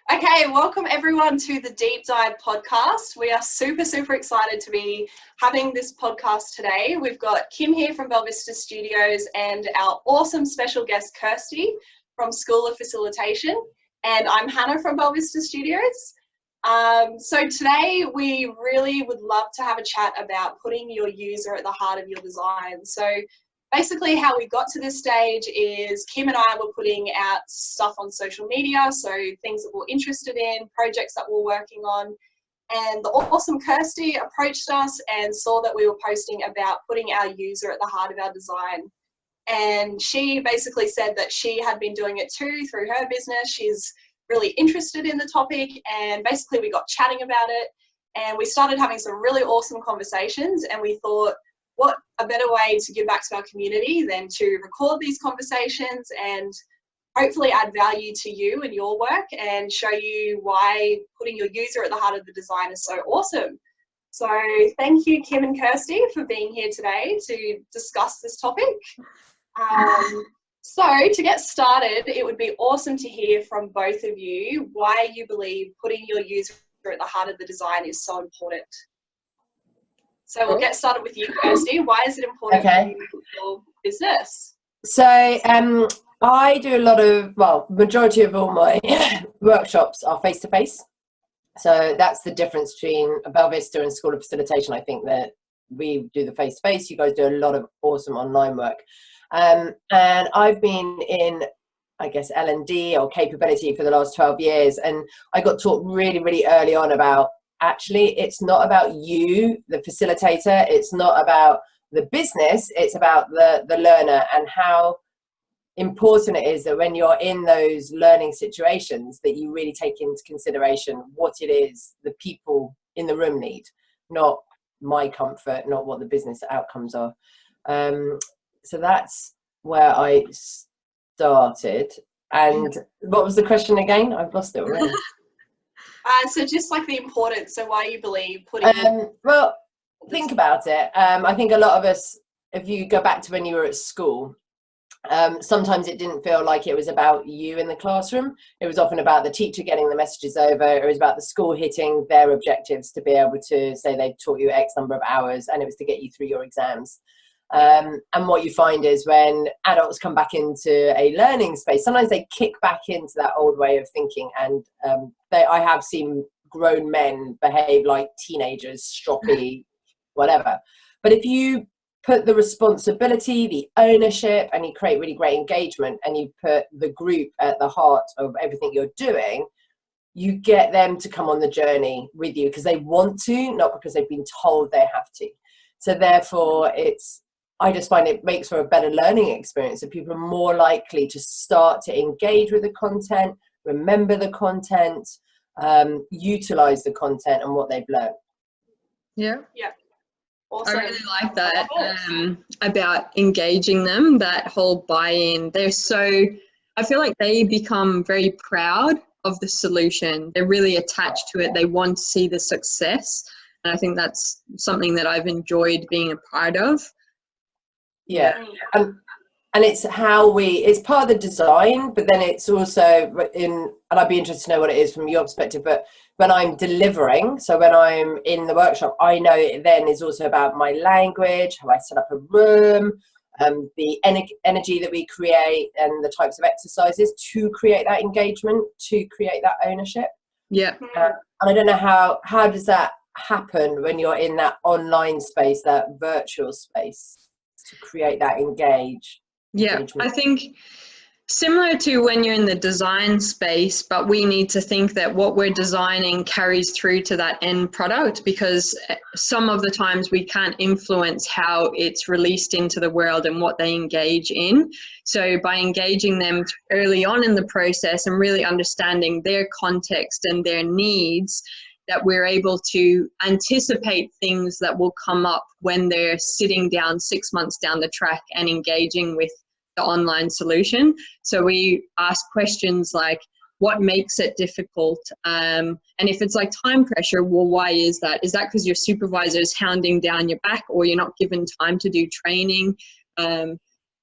Okay, welcome everyone to the Deep Dive podcast. We are super excited to be having this podcast today. We've got Kim here from Bella Vista Studios and our awesome special guest, Kirsty from School of Facilitation. And I'm Hannah from Bella Vista Studios. So today we really would love to have a chat about putting your user at the heart of your design. So basically how we got to this stage is Kim and I were putting out stuff on social media, so things that we're interested in, projects that we're working on, and the awesome Kirsty approached us and saw that we were posting about putting our user at the heart of our design. And she basically said that she had been doing it too through her business. She's really interested in the topic, and basically we got chatting about it and we started having some really awesome conversations, and we thought, what a better way to give back to our community than to record these conversations and hopefully add value to you and your work and show you why putting your user at the heart of the design is so awesome. So thank you, Kim and Kirsty, for being here today to discuss this topic. So to get started, it would be awesome to hear from both of you why you believe putting your user at the heart of the design is so important. So we'll get started with you, Kirsty. Why is it important for you for your business? So I do a lot of, majority of all my workshops are face-to-face. So that's the difference between Bella Vista and School of Facilitation. I think that we do the face-to-face. You guys do a lot of awesome online work. And I've been in, I guess, L&D or capability for the last 12 years. And I got taught really early on about, actually, it's not about you, the facilitator. It's not about the business. It's about the learner, and how important it is that when you're in those learning situations that you really take into consideration what it is the people in the room need, not my comfort, not what the business outcomes are. So that's where I started. And what was the question again? I've lost it already. So just like the importance, so why you believe putting... well, think about it. I think a lot of us, if you go back to when you were at school, sometimes it didn't feel like it was about you in the classroom. It was often about the teacher getting the messages over. It was about the school hitting their objectives to be able to say they've taught you X number of hours, and it was to get you through your exams. And what you find is when adults come back into a learning space, sometimes they kick back into that old way of thinking, and I have seen grown men behave like teenagers, stroppy, whatever. But if you put the responsibility, the ownership, and you create really great engagement, and you put the group at the heart of everything you're doing, you get them to come on the journey with you because they want to, not because they've been told they have to. So therefore, I just find it makes for a better learning experience, and people are more likely to start to engage with the content, remember the content, utilize the content and what they've learned. Yeah. Awesome. I really like that about engaging them, that whole buy-in. I feel like they become very proud of the solution. They're really attached to it. They want to see the success. And I think that's something that I've enjoyed being a part of. Yeah. And it's it's part of the design, but then it's also and I'd be interested to know what it is from your perspective, but when I'm delivering, so when I'm in the workshop, I know it then is also about my language, how I set up a room, the energy that we create, and the types of exercises to create that engagement, to create that ownership. Yeah. And I don't know how does that happen when you're in that online space, that virtual space, to create that engagement? I think similar to when you're in the design space, but we need to think that what we're designing carries through to that end product, because some of the times we can't influence how it's released into the world and what they engage in. So by engaging them early on in the process and really understanding their context and their needs, that we're able to anticipate things that will come up when they're sitting down 6 months down the track and engaging with the online solution. So we ask questions like, what makes it difficult? And if it's like time pressure, well, why is that? Is that because your supervisor is hounding down your back, or you're not given time to do training?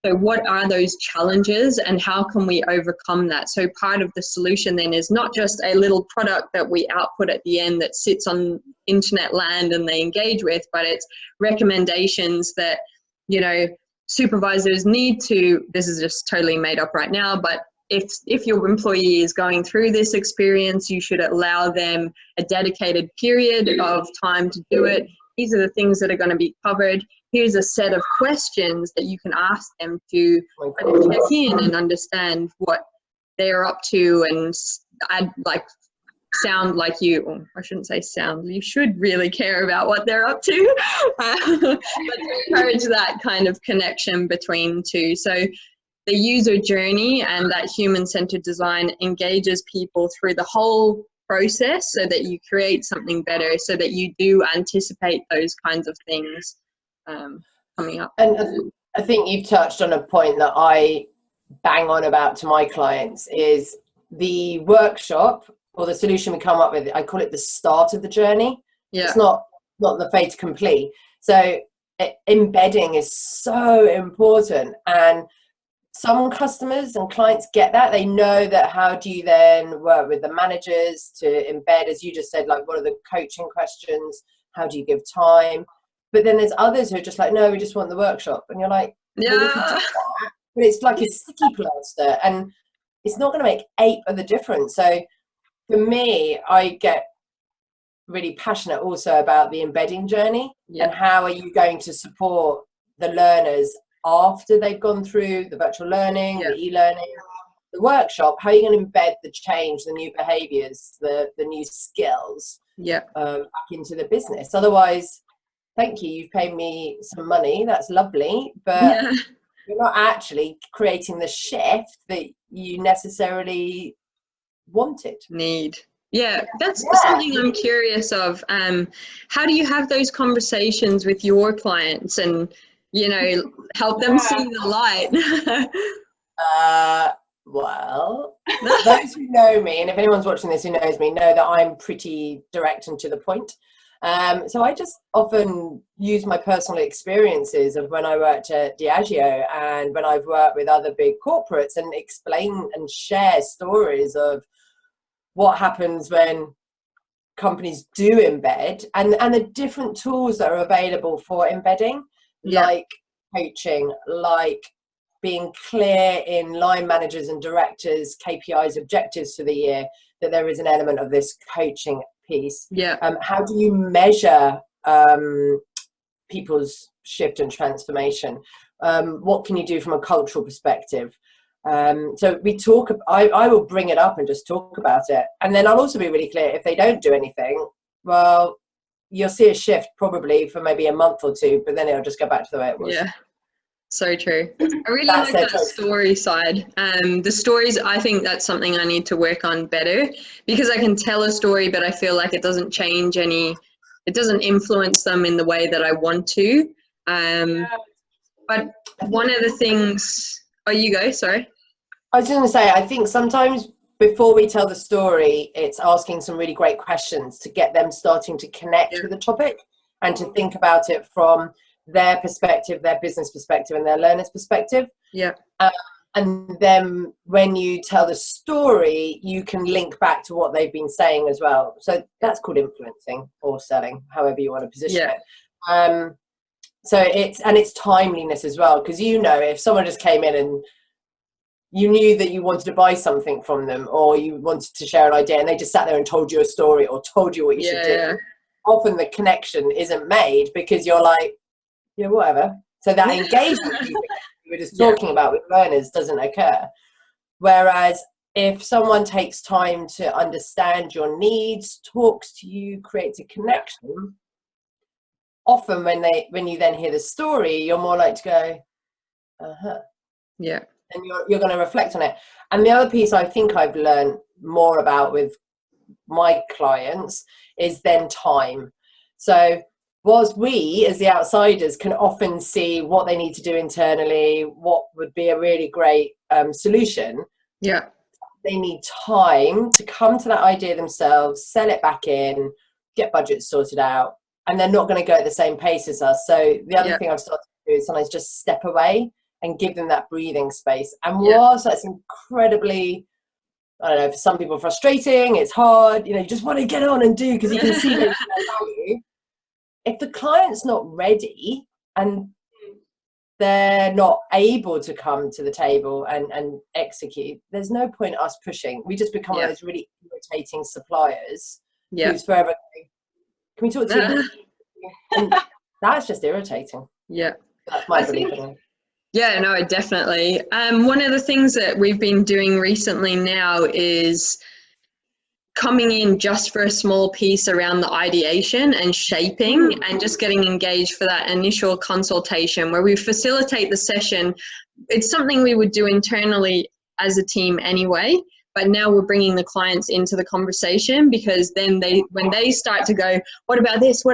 So what are those challenges and how can we overcome that? So part of the solution then is not just a little product that we output at the end that sits on internet land and they engage with, but it's recommendations that, you know, supervisors need to, this is just totally made up right now, but if your employee is going through this experience, you should allow them a dedicated period of time to do it. These are the things that are going to be covered. Here's a set of questions that you can ask them to kind of check in and understand what they're up to, and I'd like sound like you, or I shouldn't say sound, you should really care about what they're up to, but to encourage that kind of connection between two. So the user journey and that human-centered design engages people through the whole process so that you create something better, so that you do anticipate those kinds of things coming up. And I think you've touched on a point that I bang on about to my clients is the workshop or the solution we come up with. I call it the start of the journey. Yeah. It's not the fait complete. So embedding is so important, and some customers and clients get that. They know that. How do you then work with the managers to embed, as you just said, like what are the coaching questions? How do you give time? But then there's others who are just like, no, we just want the workshop. And you're like, yeah, well, we can do that, but it's like a sticky plaster and it's not going to make ape of the difference. So for me, I get really passionate also about the embedding journey. Yeah. And how are you going to support the learners after they've gone through the virtual learning, the e-learning, the workshop? How are you going to embed the change, the new behaviors, the new skills back into the business? Otherwise, thank you, you've paid me some money, that's lovely, but you're not actually creating the shift that you necessarily wanted. Yeah, that's something I'm curious of. How do you have those conversations with your clients and, you know, help them see the light? Well, those who know me, and if anyone's watching this who knows me, know that I'm pretty direct and to the point. So I just often use my personal experiences of when I worked at Diageo and when I've worked with other big corporates, and explain and share stories of what happens when companies do embed, and the different tools that are available for embedding, like coaching, like being clear in line managers and directors KPIs, objectives for the year, that there is an element of this coaching piece. How do you measure people's shift and transformation? What can you do from a cultural perspective? So we talk, I will bring it up and just talk about it, and then I'll also be really clear, if they don't do anything, well, you'll see a shift probably for maybe a month or two, but then it'll just go back to the way it was. So true. I really like that story side. The stories, I think that's something I need to work on better, because I can tell a story, but I feel like it doesn't change it doesn't influence them in the way that I want to. But one of the things, you go, sorry. I was going to say, I think sometimes before we tell the story, it's asking some really great questions to get them starting to connect with the topic and to think about it from their perspective, their business perspective, and their learner's perspective. And then when you tell the story, you can link back to what they've been saying as well. So that's called influencing or selling, however you want to position it. So it's timeliness as well, because if someone just came in and you knew that you wanted to buy something from them, or you wanted to share an idea, and they just sat there and told you a story or told you what you should do, often the connection isn't made because you're like, whatever. So that engagement we were just talking about with learners doesn't occur. Whereas if someone takes time to understand your needs, talks to you, creates a connection, often when you then hear the story, you're more like to go, and you're going to reflect on it. And the other piece I think I've learned more about with my clients is then time. So whilst we as the outsiders can often see what they need to do internally, what would be a really great solution, they need time to come to that idea themselves, sell it back in, get budgets sorted out, and they're not going to go at the same pace as us. So the other thing I've started to do is sometimes just step away and give them that breathing space. And whilst that's incredibly, I don't know, for some people frustrating, it's hard, you know, you just want to get on and do because you can see their value. If the client's not ready and they're not able to come to the table and execute, there's no point us pushing. We just become one of those really irritating suppliers who's forever going, can we talk to you? And that's just irritating. Yeah. That's my belief in it. Yeah, no, definitely. One of the things that we've been doing recently now is coming in just for a small piece around the ideation and shaping and just getting engaged for that initial consultation where we facilitate the session. It's something we would do internally as a team anyway, but now we're bringing the clients into the conversation because then when they start to go, what about this,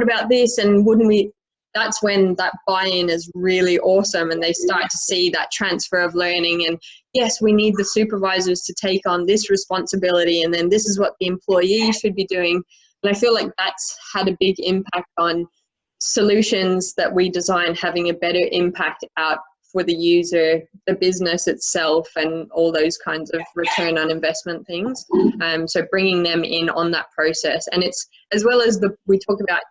and wouldn't we, that's when that buy-in is really awesome and they start to see that transfer of learning and yes, we need the supervisors to take on this responsibility and then this is what the employee should be doing. And I feel like that's had a big impact on solutions that we design having a better impact out for the user, the business itself, and all those kinds of return on investment things. So bringing them in on that process. And it's, as well as we talk about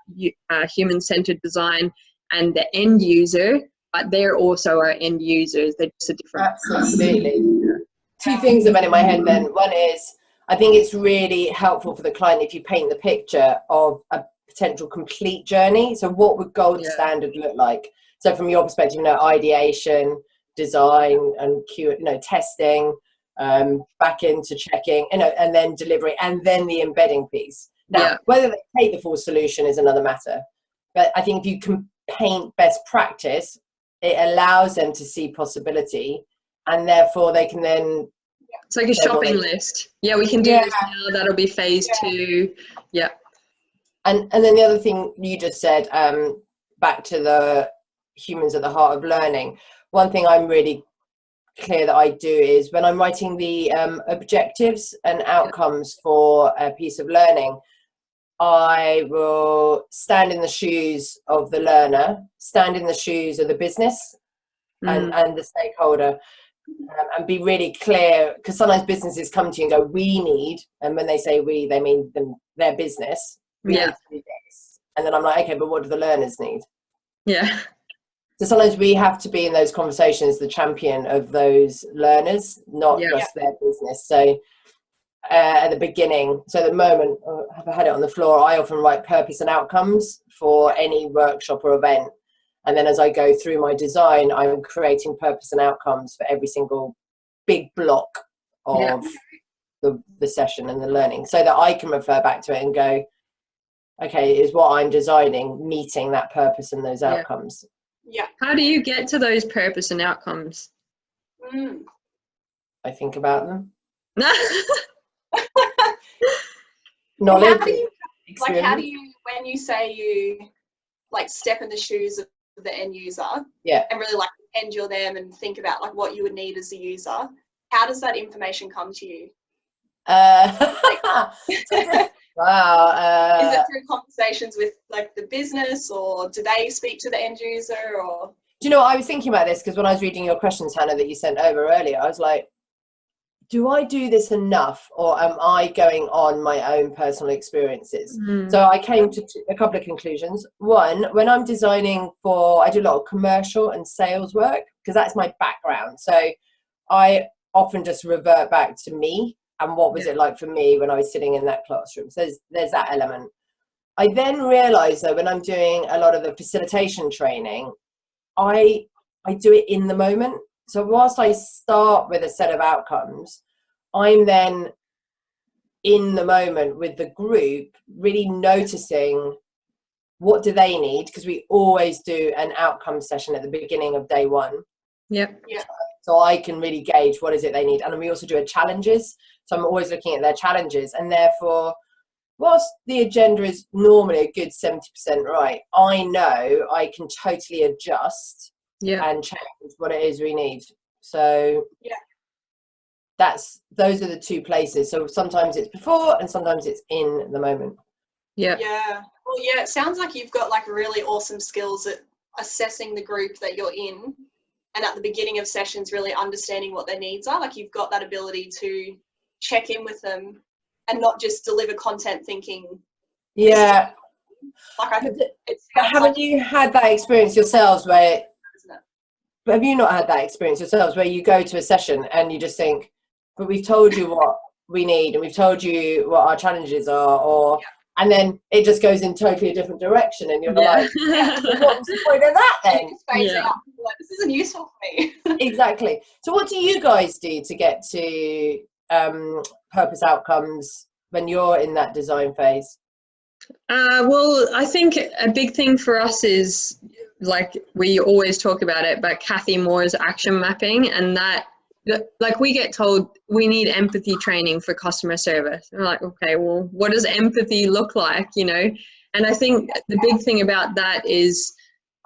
human-centered design and the end user, but they're also our end users. They're just a different. Absolutely. Two things that went in my head then. One is, I think it's really helpful for the client if you paint the picture of a potential complete journey. So what would gold standard look like? So from your perspective, you know, ideation, design, and testing, back into checking, and then delivery, and then the embedding piece. Now, whether they take the full solution is another matter. But I think if you can paint best practice, it allows them to see possibility, and therefore they can then. It's like a shopping list. Yeah, we can do this now. That'll be phase 2. Yeah. And then the other thing you just said, back to the humans at the heart of learning. One thing I'm really clear that I do is when I'm writing the objectives and outcomes for a piece of learning, I will stand in the shoes of the learner, stand in the shoes of the business and the stakeholder, and be really clear, because sometimes businesses come to you and go, we need, and when they say we, they mean their business. We need to do this. And then I'm like, okay, but what do the learners need? Yeah. So sometimes we have to be in those conversations the champion of those learners, not just their business. So at the beginning, so at the moment, I've had it on the floor, I often write purpose and outcomes for any workshop or event. And then as I go through my design, I'm creating purpose and outcomes for every single big block of the session and the learning, so that I can refer back to it and go, okay, is what I'm designing meeting that purpose and those outcomes? Yeah. How do you get to those purpose and outcomes? I think about them. Knowledge. How do you, when you say you like step in the shoes of the end user and really like endure them and think about like what you would need as a user, how does that information come to you? Wow. Is it through conversations with like the business, or do they speak to the end user? Or do you know, I was thinking about this because when I was reading your questions, Hannah, that you sent over earlier, I was like, do I do this enough, or am I going on my own personal experiences? So I came to a couple of conclusions. One, when I'm designing I do a lot of commercial and sales work because that's my background. So I often just revert back to me and what was it like for me when I was sitting in that classroom. So there's that element. I then realized though, when I'm doing a lot of the facilitation training, I do it in the moment. So whilst I start with a set of outcomes, I'm then in the moment with the group, really noticing what do they need, because we always do an outcome session at the beginning of day 1. So I can really gauge what is it they need. And then we also do a challenges. So I'm always looking at their challenges. And therefore, whilst the agenda is normally a good 70% right, I know I can totally adjust and change what it is we need. So those are the two places. So sometimes it's before and sometimes it's in the moment. Well, it sounds like you've got like really awesome skills at assessing the group that you're in and at the beginning of sessions really understanding what their needs are. Like, you've got that ability to check in with them and not just deliver content thinking, Yeah. like, I think it's Haven't you had that experience yourselves where, isn't it? have you not had that experience yourselves where you go to a session and you just think, but we've told you what we need and we've told you what our challenges are, or and then it just goes in totally a different direction and you're like, what was the point of that then? Like, this isn't useful for me. Exactly. So what do you guys do to get to purpose outcomes when you're in that design phase? Well, I think a big thing for us is, like, we always talk about it, but Kathy Moore's action mapping, and that, like, we get told we need empathy training for customer service. And we're like, okay, well, what does empathy look like, you know? And I think the big thing about that is,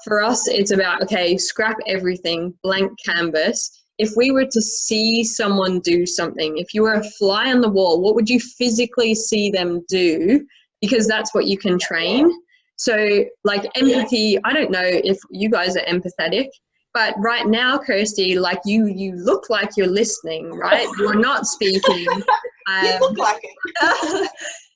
for us, it's about, okay, scrap everything, blank canvas. If we were to see someone do something, if you were a fly on the wall, what would you physically see them do? Because that's what you can train. So, like, empathy, I don't know if you guys are empathetic, but right now, Kirsty, like, you look like you're listening, right? You're not speaking. You look like it.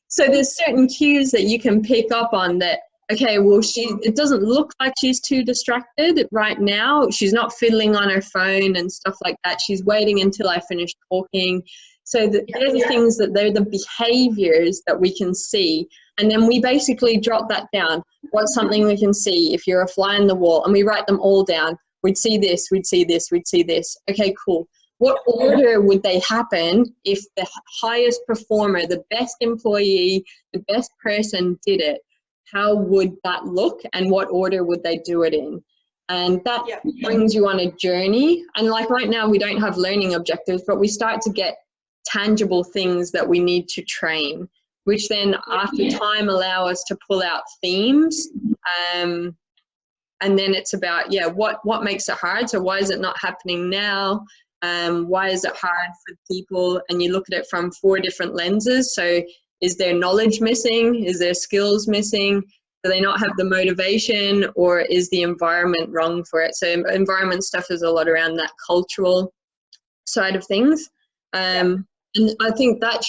So there's certain cues that you can pick up on that, okay, well, it doesn't look like she's too distracted right now. She's not fiddling on her phone and stuff like that. She's waiting until I finish talking. So they're the things they're the behaviors that we can see. And then we basically drop that down. What's something we can see if you're a fly on the wall? And we write them all down. We'd see this, we'd see this, we'd see this. Okay, cool. What order would they happen if the highest performer, the best employee, the best person did it? How would that look, and what order would they do it in? And that brings you on a journey. And like, right now we don't have learning objectives, but we start to get tangible things that we need to train, which then after time allow us to pull out themes. And then it's about, what makes it hard? So why is it not happening now? Why is it hard for people? And you look at it from 4 different lenses. So is there knowledge missing? Is there skills missing? Do they not have the motivation, or is the environment wrong for it? So environment stuff is a lot around that cultural side of things. And I think that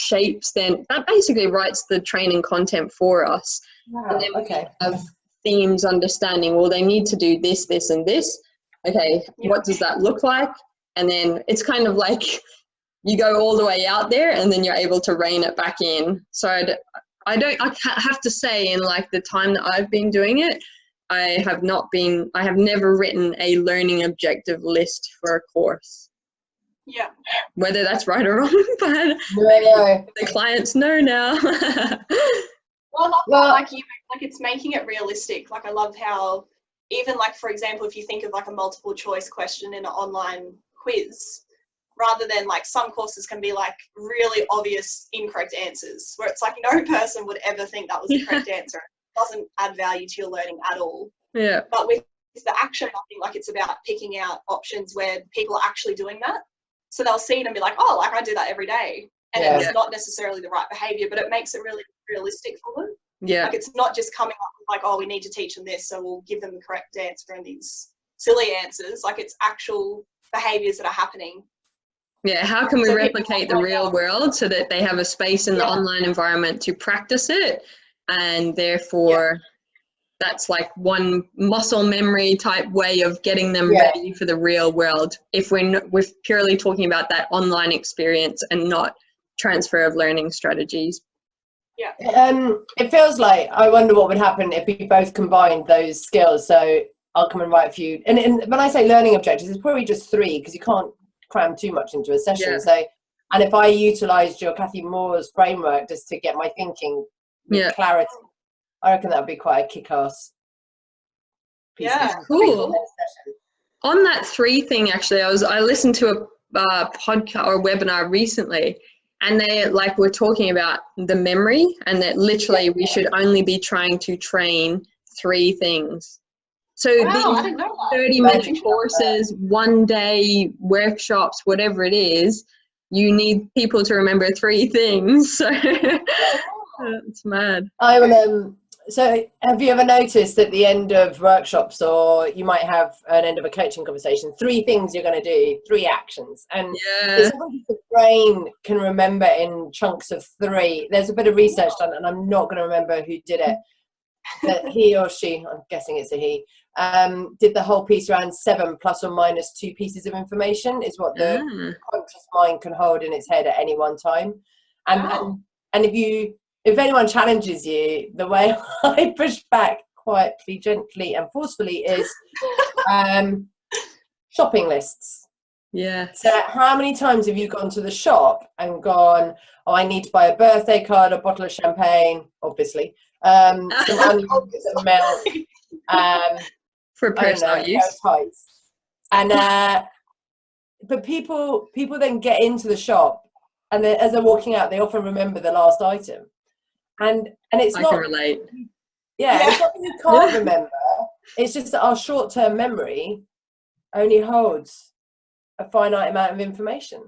that basically writes the training content for us. Wow, and then okay. we have themes understanding, well, they need to do this, this, and this. Okay, what does that look like? And then it's kind of like you go all the way out there and then you're able to rein it back in. So I have to say, in like the time that I've been doing it, I have never written a learning objective list for a course. Yeah. Whether that's right or wrong, but the clients know now. Like it's making it realistic. Like, I love how, even like, for example, if you think of like a multiple choice question in an online quiz, rather than like some courses can be like really obvious incorrect answers, where it's like no person would ever think that was the correct answer. It doesn't add value to your learning at all. Yeah. But with the action mapping, like, it's about picking out options where people are actually doing that. So they'll see it and be like, oh, like, I do that every day. And it's not necessarily the right behavior, but it makes it really realistic for them. Yeah. Like, it's not just coming up with like, oh, we need to teach them this, so we'll give them the correct answer and these silly answers. Like, it's actual behaviors that are happening. Yeah, how can we replicate the real world so that they have a space in the online environment to practice it, and therefore that's like one muscle memory type way of getting them ready for the real world, if we're purely talking about that online experience and not transfer of learning strategies. Yeah. It feels like, I wonder what would happen if we both combined those skills. So I'll come and write for you. And when I say learning objectives, it's probably just 3, because you can't cram too much into a session. So, and if I utilized your Kathy Moore's framework just to get my thinking with clarity, I reckon that would be quite a kick-ass piece. Yeah, cool. On that 3 thing, actually, I listened to a podcast or webinar recently, and they were talking about the memory, and that literally we should only be trying to train 3 things. So these 30-minute courses, 1-day workshops, whatever it is, you need people to remember 3 things. So it's mad. I will So have you ever noticed at the end of workshops, or you might have an end of a coaching conversation, 3 things you're going to do, 3 actions, and Yeah. it's almost the brain can remember in chunks of 3. There's a bit of research done, and I'm not going to remember who did it, that he or she, I'm guessing it's a he, did the whole piece around 7 plus or minus 2 pieces of information is what the conscious mind can hold in its head at any one time. And if anyone challenges you, the way I push back quietly, gently and forcefully is shopping lists. Yeah. So how many times have you gone to the shop and gone, oh, I need to buy a birthday card, a bottle of champagne, obviously, some onions, some milk, for personal use. And but people then get into the shop, and then as they're walking out, they often remember the last item. And it's I not, can relate. Yeah, it's not that you can't remember. It's just that our short-term memory only holds a finite amount of information.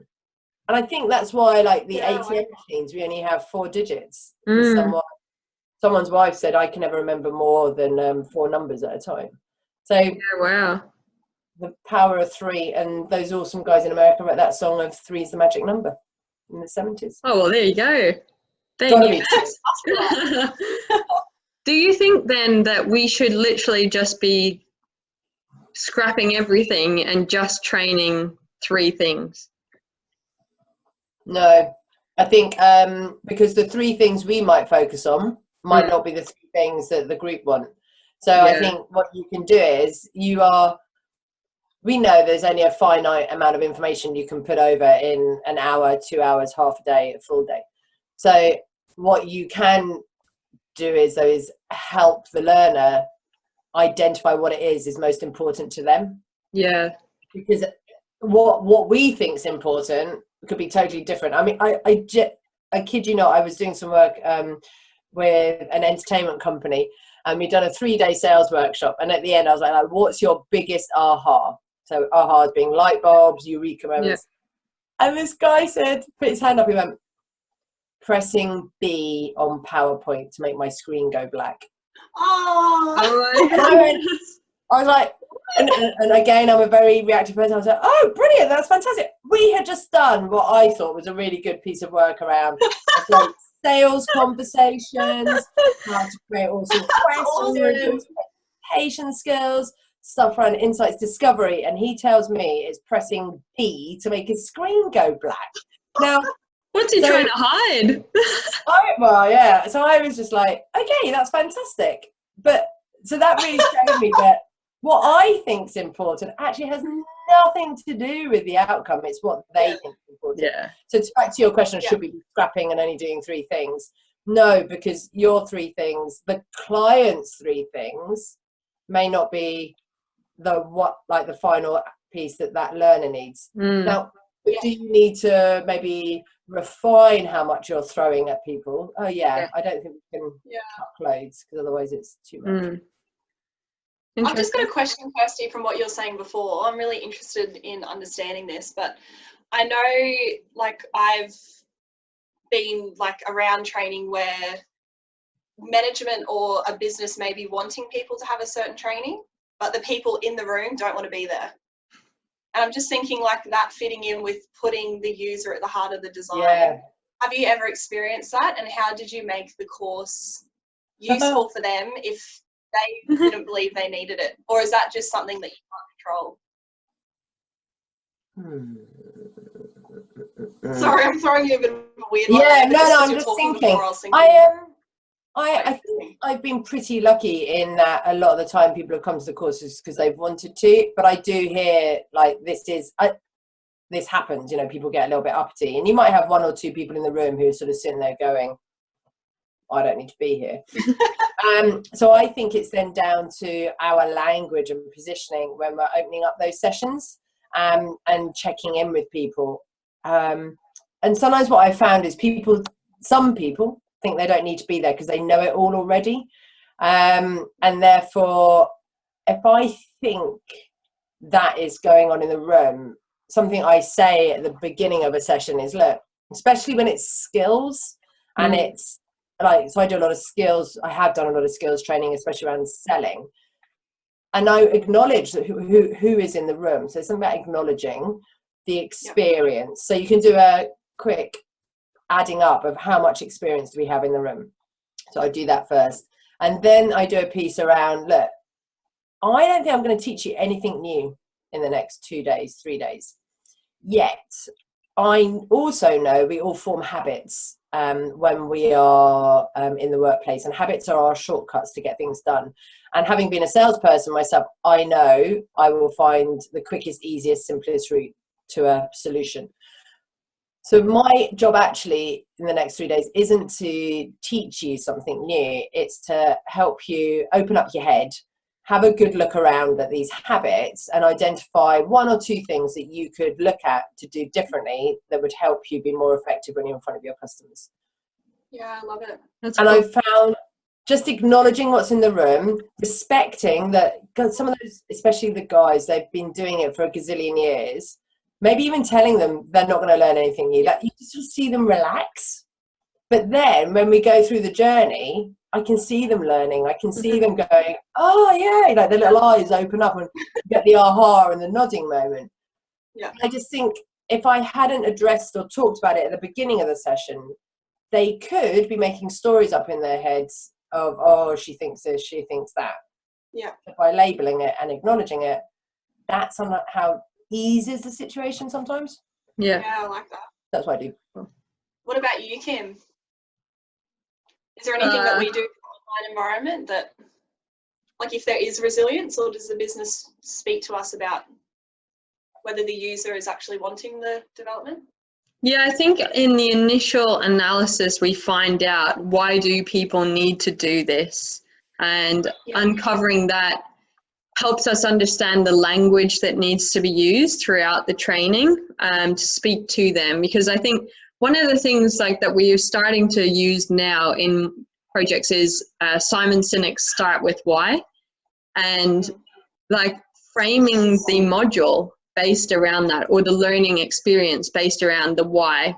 And I think that's why, like the ATM machines, we only have 4 digits. Someone's wife said, I can never remember more than 4 numbers at a time. So wow. The power of 3, and those awesome guys in America wrote that song of 3 is the magic number in the 70s. Oh, well, there you go. Do you think then that we should literally just be scrapping everything and just training 3 things? No, I think because the 3 things we might focus on might not be the 3 things that the group want. So I think what you can do is we know there's only a finite amount of information you can put over in an hour, 2 hours, half a day, a full day. So what you can do is help the learner identify what it is most important to them. Yeah. Because what we think is important could be totally different. I mean, I kid you not, I was doing some work with an entertainment company, and we'd done a 3-day sales workshop, and at the end I was like, what's your biggest aha? So aha being light bulbs, eureka moments. Yeah. And this guy said, put his hand up, he went, pressing B on PowerPoint to make my screen go black. Oh, I was like, and again, I'm a very reactive person. I was like, oh, brilliant, that's fantastic. We had just done what I thought was a really good piece of work around like sales conversations, how to create awesome questions, patient skills, stuff around insights discovery. And he tells me it's pressing B to make his screen go black. Now, what's he trying to hide? Well, yeah. So I was just like, okay, that's fantastic. But so that really showed me that what I think is important actually has nothing to do with the outcome. It's what they think is important. Yeah. So back to your question, should we be scrapping and only doing 3 things? No, because your 3 things, the client's 3 things, may not be the final piece that learner needs. Now, do you need to maybe refine how much you're throwing at people? Oh yeah. I don't think we can cut clothes, because otherwise it's too much. I've just got a question, Kirsty, from what you're saying before. I'm really interested in understanding this, but I know I've been around training where management or a business may be wanting people to have a certain training, but the people in the room don't want to be there. And I'm just thinking that fitting in with putting the user at the heart of the design. Yeah. Have you ever experienced that? And how did you make the course useful for them if they didn't believe they needed it? Or is that just something that you can't control? Sorry, I'm throwing you a bit of a weird one. Yeah, no, I'm just thinking. I think I've been pretty lucky in that a lot of the time people have come to the courses because they've wanted to, but I do hear this happens, people get a little bit uppity, and you might have 1 or 2 people in the room who are sort of sitting there going, I don't need to be here. So I think it's then down to our language and positioning when we're opening up those sessions and checking in with people. And sometimes what I found is some people think they don't need to be there because they know it all already. And therefore, if I think that is going on in the room, something I say at the beginning of a session is, look, especially when it's skills and it's like, so I do a lot of skills. I have done a lot of skills training, especially around selling. And I acknowledge that who is in the room. So it's something about acknowledging the experience. So you can do a quick adding up of how much experience do we have in the room. So I do that first. And then I do a piece around, look, I don't think I'm going to teach you anything new in the next 2 days, 3 days. Yet, I also know we all form habits when we are in the workplace, and habits are our shortcuts to get things done. And having been a salesperson myself, I know I will find the quickest, easiest, simplest route to a solution. So my job actually in the next 3 days isn't to teach you something new. It's to help you open up your head, have a good look around at these habits, and identify 1 or 2 things that you could look at to do differently that would help you be more effective when you're in front of your customers. Yeah, I love it. That's and cool. I found just acknowledging what's in the room, respecting that, because some of those, especially the guys, they've been doing it for a gazillion years, maybe even telling them they're not going to learn anything new. Like, you just see them relax. But then when we go through the journey, I can see them learning. I can see them going, oh yeah, like the little eyes open up and get the aha and the nodding moment. Yeah. I just think if I hadn't addressed or talked about it at the beginning of the session, they could be making stories up in their heads of, oh, she thinks this, she thinks that. Yeah. But by labeling it and acknowledging it, that's how eases the situation sometimes. Yeah. Yeah, I like that. That's what I do. What about you, Kim? Is there anything that we do in the online environment that, like, if there is resilience, or does the business speak to us about whether the user is actually wanting the development? Yeah, I think in the initial analysis, we find out why do people need to do this, and uncovering that helps us understand the language that needs to be used throughout the training to speak to them. Because I think one of the things like that we are starting to use now in projects is Simon Sinek's Start With Why, and like framing the module based around that, or the learning experience based around the why.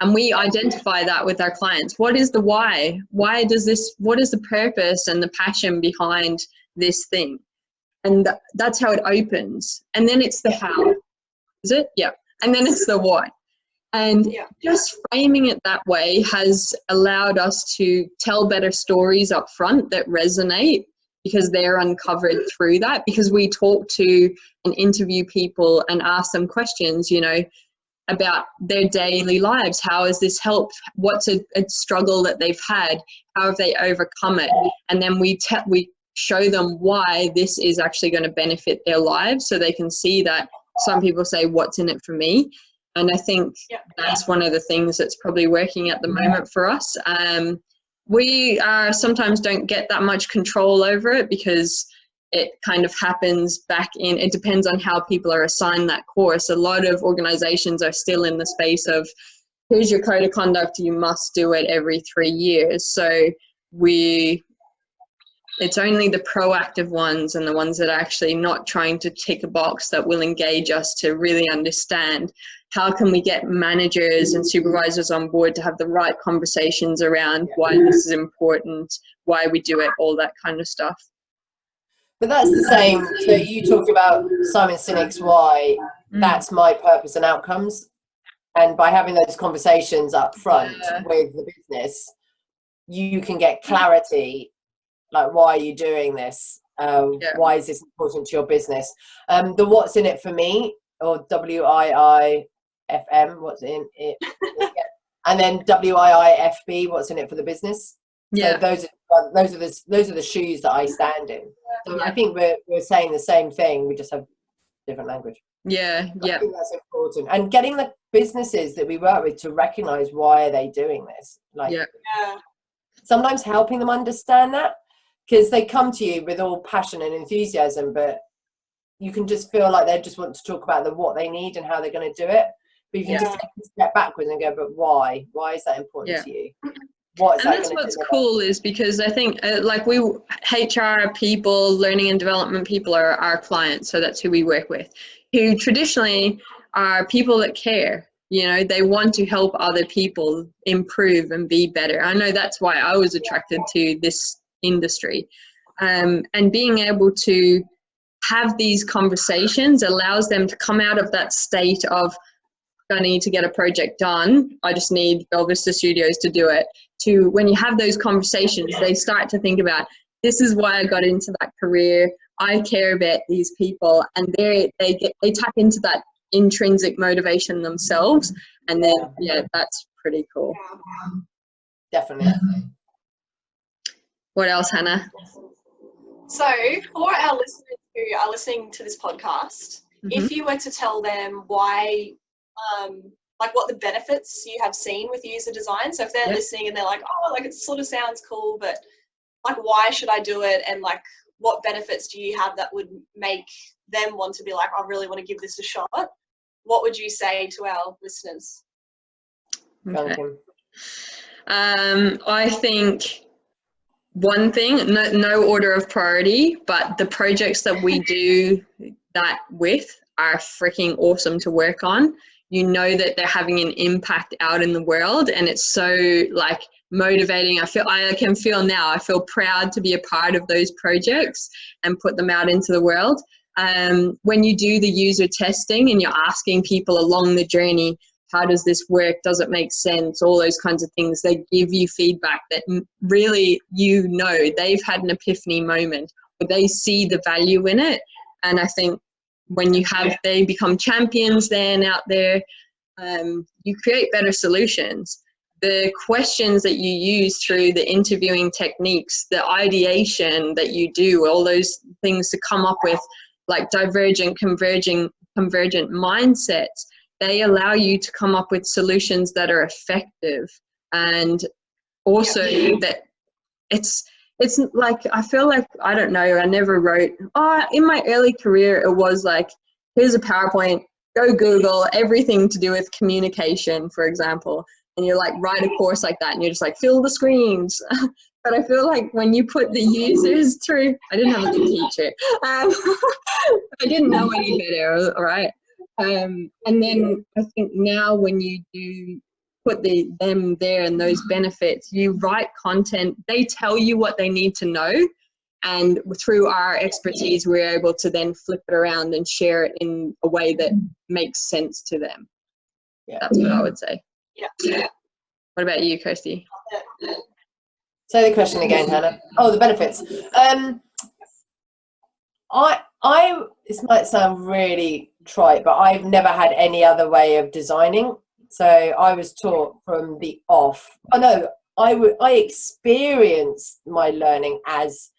And we identify that with our clients. What is the why? Why does this, what is the purpose and the passion behind this thing? And that's how it opens. And then it's the how. Is it? Yeah. And then it's the why. And just framing it that way has allowed us to tell better stories up front that resonate, because they're uncovered through that, because we talk to and interview people and ask them questions, you know, about their daily lives. How has this helped? What's a struggle that they've had? How have they overcome it? And then we show them why this is actually going to benefit their lives, so they can see that. Some people say, what's in it for me? And I think that's one of the things that's probably working at the moment for us. We sometimes don't get that much control over it, because it kind of happens back in, it depends on how people are assigned that course. A lot of organizations are still in the space of, here's your code of conduct, you must do it every 3 years. So it's only the proactive ones and the ones that are actually not trying to tick a box that will engage us to really understand how can we get managers and supervisors on board to have the right conversations around why this is important, why we do it, all that kind of stuff. But that's the same. So you talked about Simon Sinek's why. That's my purpose and outcomes. And by having those conversations up front with the business, you can get clarity. Like, why are you doing this? Why is this important to your business? The what's in it for me, or WIIFM, what's in it? And then WIIFB, what's in it for the business? So those are the shoes that I stand in. So I think we're saying the same thing. We just have different language. I think that's important. And getting the businesses that we work with to recognize why are they doing this. Like, sometimes helping them understand that. Because they come to you with all passion and enthusiasm, but you can just feel like they just want to talk about what they need and how they're going to do it. But you can just take a step backwards and go, but why? Why is that important to you? What is and that that's what's do? cool, is because I think like HR people, learning and development people are our clients. So that's who we work with, who traditionally are people that care. You know, they want to help other people improve and be better. I know that's why I was attracted to this industry. And being able to have these conversations allows them to come out of that state of, I need to get a project done, I just need Belvista Studios to do it, to when you have those conversations, they start to think about, this is why I got into that career, I care about these people, and they tap into that intrinsic motivation themselves, and then that's pretty cool. Definitely. What else, Hannah? So for our listeners who are listening to this podcast, if you were to tell them why, like what the benefits you have seen with user design, so if they're listening and they're like, oh, like it sort of sounds cool, but like why should I do it, and like what benefits do you have that would make them want to be like, I really want to give this a shot, what would you say to our listeners? Okay. I think one thing, no order of priority, but the projects that we do that with are freaking awesome to work on. You know that they're having an impact out in the world, and it's so like motivating. I can feel now, I feel proud to be a part of those projects and put them out into the world. When you do the user testing and you're asking people along the journey, how does this work? Does it make sense? All those kinds of things. They give you feedback that really, you know, they've had an epiphany moment, but they see the value in it. And I think when you have, they become champions then out there, you create better solutions. The questions that you use through the interviewing techniques, the ideation that you do, all those things to come up with like divergent, convergent mindsets, they allow you to come up with solutions that are effective. And also that it's like, I feel like, I don't know, I never wrote, in my early career, it was like, here's a PowerPoint, go Google everything to do with communication, for example. And you're like, write a course like that, and you're just like, fill the screens. But I feel like when you put the users through, I didn't have a good teacher. I didn't know any better, all right? And then I think now when you do put them there and those benefits, you write content, they tell you what they need to know. And through our expertise, we're able to then flip it around and share it in a way that makes sense to them. Yeah. That's what I would say. Yeah. What about you, Kirsty? Say the question again, Hannah. Oh, the benefits. This might sound really trite, but I've never had any other way of designing. So I was taught from the off. Oh no, I experienced my learning as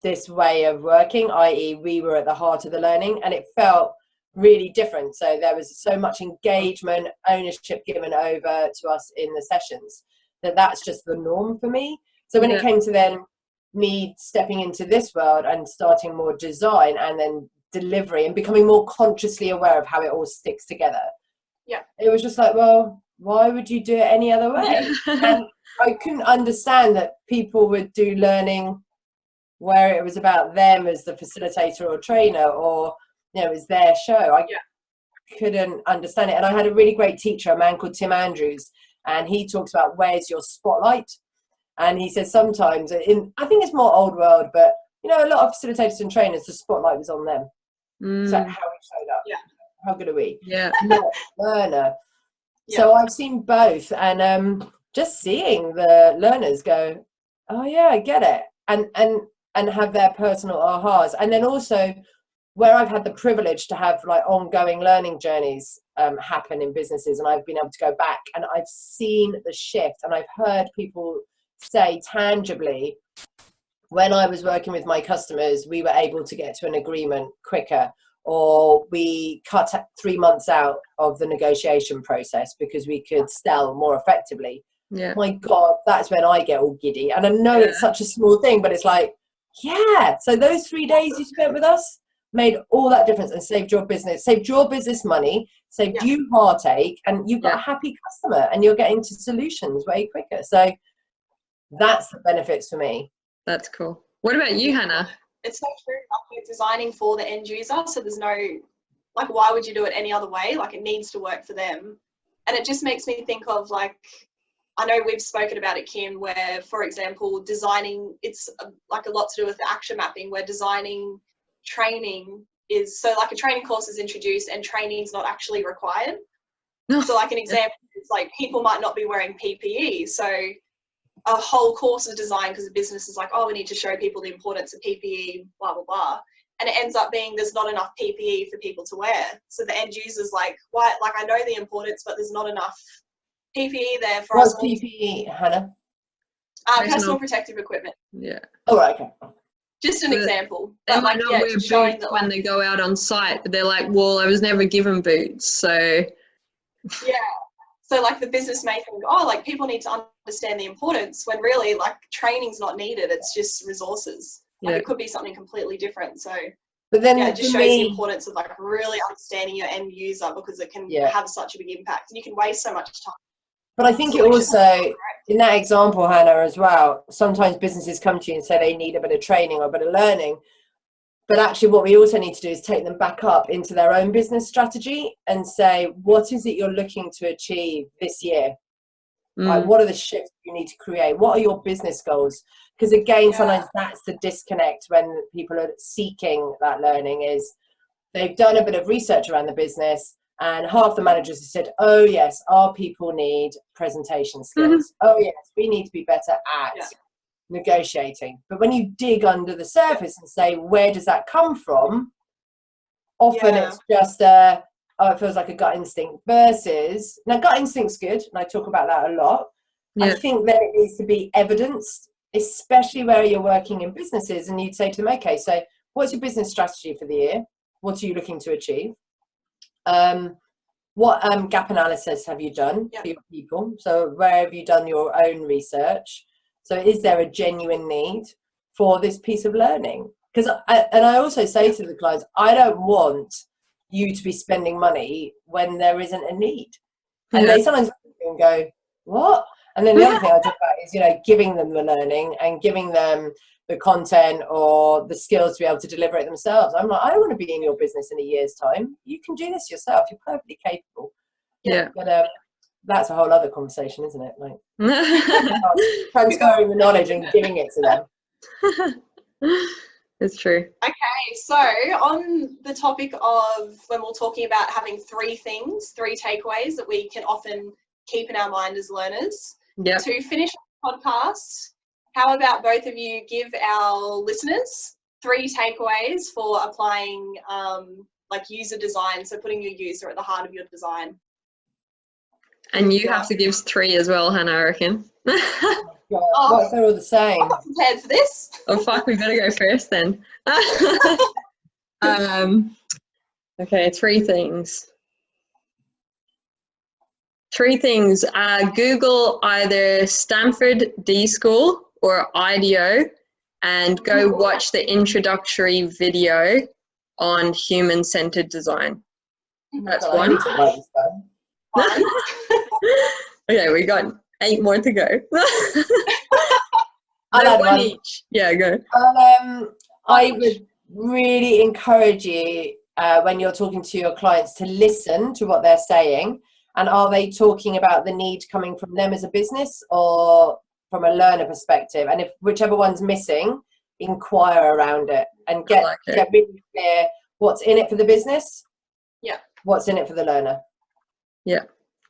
this way of working, i.e. we were at the heart of the learning, and it felt really different. So there was so much engagement, ownership given over to us in the sessions, that's just the norm for me. So when it came to then me stepping into this world and starting more design and then delivery and becoming more consciously aware of how it all sticks together, it was just like, well, why would you do it any other way? And I couldn't understand that people would do learning where it was about them as the facilitator or trainer, or it was their show. I couldn't understand it. And I had a really great teacher, a man called Tim Andrews, and he talks about where's your spotlight. And he says sometimes, I think it's more old world, but a lot of facilitators and trainers, the spotlight was on them. So how we showed up. How good are we? Not learner. So I've seen both, and just seeing the learners go, oh yeah, I get it, and have their personal ahas. And then also where I've had the privilege to have like ongoing learning journeys happen in businesses, and I've been able to go back and I've seen the shift, and I've heard people say tangibly, when I was working with my customers, we were able to get to an agreement quicker, or we cut 3 months out of the negotiation process because we could sell more effectively. My God, that's when I get all giddy. And I know it's such a small thing, but it's like, so those 3 days you spent with us made all that difference and saved your business money, saved you heartache, and you've got a happy customer, and you're getting to solutions way quicker. So that's the benefits for me. That's cool. What about you, Hannah? It's so true. Like, you're designing for the end user, so there's no, like, why would you do it any other way? Like, it needs to work for them. And it just makes me think of, like, I know we've spoken about it, Kim, where, for example, designing, it's like a lot to do with the action mapping, where designing training is, so like a training course is introduced and training is not actually required. So like an example, it's like people might not be wearing PPE. So a whole course is designed because the business is like, oh, we need to show people the importance of PPE, blah, blah, blah. And it ends up being there's not enough PPE for people to wear. So the end user's like, why? Like, I know the importance, but there's not enough PPE there for us. What's PPE, Hannah? Personal protective equipment. Yeah. Oh, right, okay. Just an example. They But might like, not yeah, wear just showing boots that, when like, they go out on site, but they're like, well, I was never given boots, so. yeah. So like the business may think, oh, like people need to understand the importance, when really like training's not needed. It's just resources. Like it could be something completely different. So but then yeah, it just shows the importance of like really understanding your end user, because it can have such a big impact and you can waste so much time. But I think it also, in that example, Hannah, as well, sometimes businesses come to you and say they need a bit of training or a bit of learning. But actually what we also need to do is take them back up into their own business strategy and say, what is it you're looking to achieve this year? Like, what are the shifts you need to create? What are your business goals? Because again, sometimes that's the disconnect when people are seeking that learning, is they've done a bit of research around the business, and half the managers have said, oh yes, our people need presentation skills. Oh yes, we need to be better at negotiating. But when you dig under the surface and say, where does that come from? Often it's just it feels like a gut instinct, versus, now gut instinct's good, and I talk about that a lot. I think that it needs to be evidenced, especially where you're working in businesses, and you'd say to them, okay, so what's your business strategy for the year? What are you looking to achieve? What gap analysis have you done for your people? So where have you done your own research? So is there a genuine need for this piece of learning? Because I also say to the clients, I don't want you to be spending money when there isn't a need. And they sometimes look at me and go, what? And then the other thing I talk about is, you know, giving them the learning and giving them the content or the skills to be able to deliver it themselves. I'm like, I don't want to be in your business in a year's time. You can do this yourself. You're perfectly capable. But that's a whole other conversation, isn't it? Like transferring the knowledge and giving it to them. It's true. Okay, so on the topic of when we're talking about having three takeaways that we can often keep in our mind as learners, to finish the podcast, how about both of you give our listeners 3 takeaways for applying like user design, so putting your user at the heart of your design. And you have to give 3 as well, Hannah, I reckon. What if they're all the same? I'm not prepared for this. Oh fuck, we better go first then. Okay, 3 things. 3 things. Google either Stanford D School or IDEO and go watch the introductory video on human-centered design. That's one. Okay, we got 8 more to go. I'll add one each. Yeah, go. I would really encourage you when you're talking to your clients to listen to what they're saying, and are they talking about the need coming from them as a business or from a learner perspective? And if whichever one's missing, inquire around it and get really clear what's in it for the business, what's in it for the learner.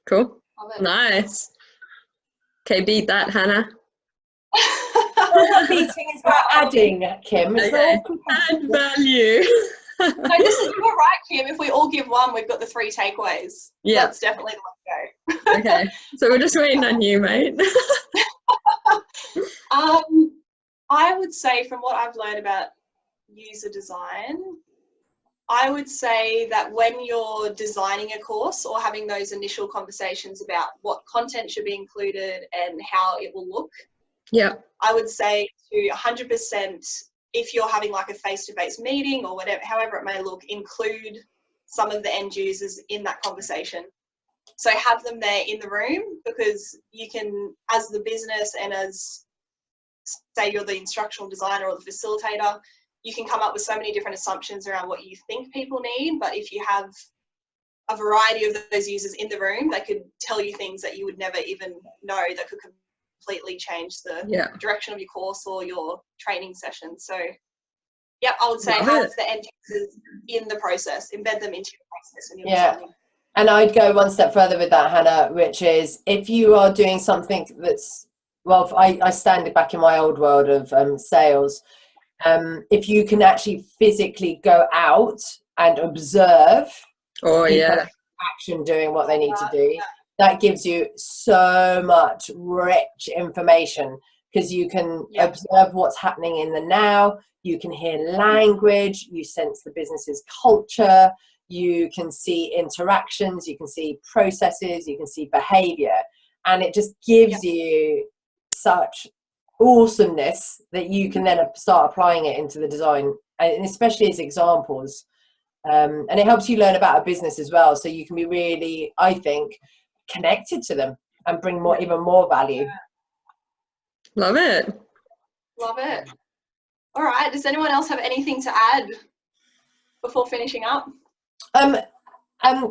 Cool. Nice. Okay, beat that, Hannah. Beating is about adding, Kim. It's add value. No, you were right, Kim. If we all give one, we've got the 3 takeaways. Yeah, that's definitely the way to go. Okay, so we're just waiting on you, mate. I would say, from what I've learned about user design, I would say that when you're designing a course or having those initial conversations about what content should be included and how it will look, I would say to 100%, if you're having like a face-to-face meeting or whatever, however it may look, include some of the end users in that conversation. So have them there in the room, because you can, as the business and as, say, you're the instructional designer or the facilitator, you can come up with so many different assumptions around what you think people need. But if you have a variety of those users in the room that could tell you things that you would never even know, that could completely change the direction of your course or your training session. So yeah, I would say have the end users in the process, embed them into your process and your designing. And I'd go one step further with that, Hannah, which is if you are doing something that's, well, I stand back in my old world of sales. If you can actually physically go out and observe action doing what they need to do, that gives you so much rich information, because you can observe what's happening in the now, you can hear language, you sense the business's culture, you can see interactions, you can see processes, you can see behavior, and it just gives you such awesomeness that you can then start applying it into the design, and especially as examples, and it helps you learn about a business as well, so you can be really, I think, connected to them and bring even more value. Love it. All right, does anyone else have anything to add before finishing up?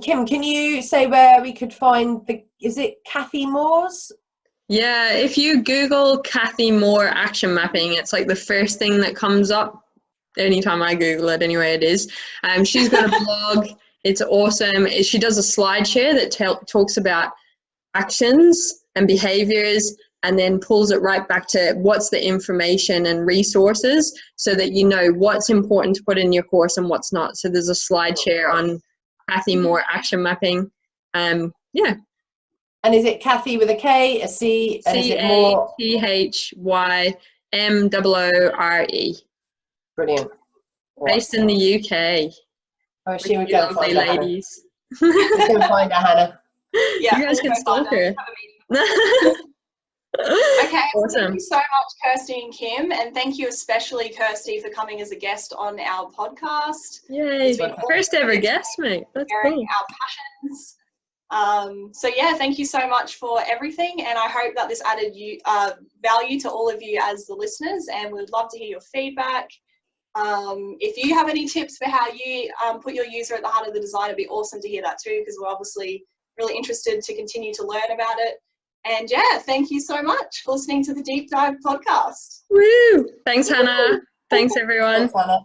Kim, can you say where we could find is it Kathy Moore's? Yeah, if you Google Kathy Moore action mapping, it's like the first thing that comes up anytime I Google it. Anyway, it is. She's got a blog. It's awesome. She does a SlideShare that talks about actions and behaviors, and then pulls it right back to what's the information and resources, so that you know what's important to put in your course and what's not. So there's a SlideShare on Kathy Moore action mapping. Yeah. And is it Kathy with a K, a C, and is it more? CathyMoore. Brilliant. Based in the UK. Oh, she would go and find her, ladies. Let's go find her, Hannah. Yeah, you guys can stalk her. Okay, awesome. Thank you so much, Kirsty and Kim, and thank you especially, Kirsty, for coming as a guest on our podcast. Yay, first ever guest, mate. That's cool. Our passions. So yeah, thank you so much for everything, and I hope that this added value to all of you as the listeners, and we'd love to hear your feedback. If you have any tips for how you put your user at the heart of the design, it'd be awesome to hear that too, because we're obviously really interested to continue to learn about it. And yeah, thank you so much for listening to the Deep Dive podcast. Woo! Thanks, Hannah. Thanks, everyone. Thanks, Hannah.